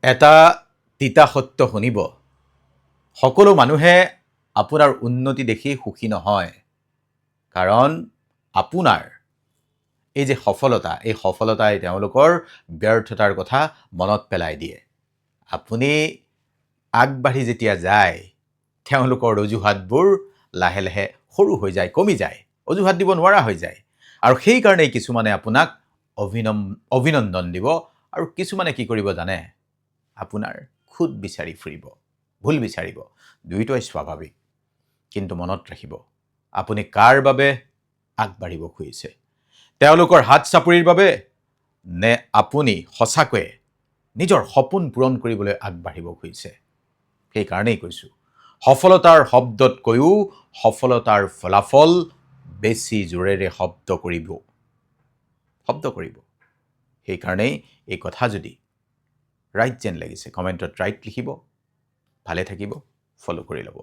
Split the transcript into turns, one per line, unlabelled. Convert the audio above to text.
এটা তিতা সত্য শুনিব, সকলো মানুহে আপোনাৰ উন্নতি দেখি সুখী নহয়। কাৰণ আপোনাৰ এই যে সফলতা, এই সফলতাই তেওঁলোকৰ ব্যৰ্থতাৰ কথা মনত পেলাই দিয়ে। আপুনি আগবাঢ়ি যেতিয়া যায়, তেওঁলোকৰ অজুহাতবোৰ লাহে লাহে সৰু হৈ যায়, কমি যায়, অজুহাত দিব নোৱাৰা হৈ যায়। আৰু সেইকাৰণেই কিছুমানে আপোনাক অভিনন্দন দিব, আৰু কিছুমানে কি কৰিব জানে? আপোনাৰ খুদ বিচাৰি ফুৰিব, ভুল বিচাৰিব। দুয়োটাই স্বাভাৱিক। কিন্তু মনত ৰাখিব, আপুনি কাৰ বাবে আগবাঢ়িব খুজিছে? তেওঁলোকৰ হাত চাপৰিৰ বাবে নে আপুনি সঁচাকৈয়ে নিজৰ সপোন পূৰণ কৰিবলৈ আগবাঢ়িব খুজিছে? সেইকাৰণেই কৈছোঁ, সফলতাৰ শব্দতকৈও সফলতাৰ ফলাফল বেছি জোৰেৰে শব্দ কৰিব। সেইকাৰণেই এই কথা যদি ৰাইট যেন লাগিছে, কমেণ্টত ৰাইট লিখিব। ভালে থাকিব, ফ'ল' কৰি ল'ব।